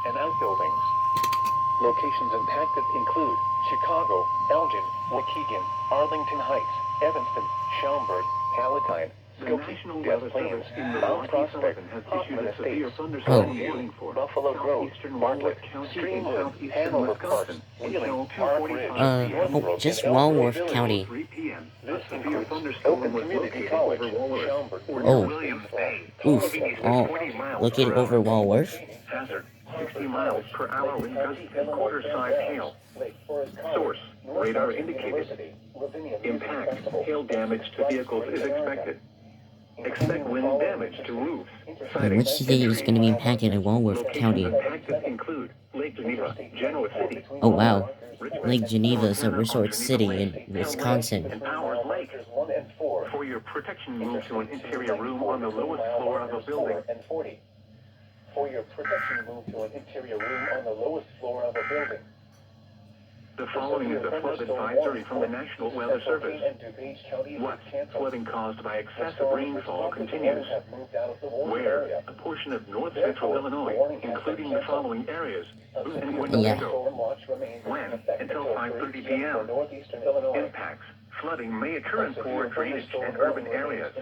and outbuildings. Locations impacted include Chicago, Elgin, Waukegan, Arlington Heights, Evanston, Schaumburg, Palatine, The National Des Weather Plaines, Service in Mount Milwaukee Prospect, Sullivan has issued Hoffman a severe Estates, thunderstorm Glenview, warning for Buffalo Grove, southeastern Bartlett, Walworth County and Streamwood, southeastern Hanover Park, Wisconsin Wheeling, until Park Ridge, 2:45 p.m. Northbrook, just and Elk Grove Walworth Village. County. 3 p.m. This A severe includes thunderstorm Open was Community located College, over Walworth. Schaumburg, Oh. Williams Bay, Oof, moving east all at 40 miles located per over hour. Walworth. Hazard, 60 miles per hour with gusty and quarter-size hail. Source, radar indicated. Impact, hail damage to vehicles is expected. Expect wind damage to roofs, And siding, which city is going to be impacted in Walworth Locations County? impacted include Lake Geneva, Genoa City, Oh wow, Richmond, Lake Geneva is a resort Fontana-On-Geneva city Lake, in Wisconsin. and Powers Lake. For your protection, move to an interior room on the lowest floor of a building. For your protection, move to an interior room on the lowest floor of a building. The following is a flood advisory from the National Weather Service. What? Flooding caused by excessive rainfall continues. Where? A portion of north-central Illinois, including the following areas: and Winnebago. When? Until 5:30 p.m. Impacts. Flooding may occur in poor drainage and urban areas.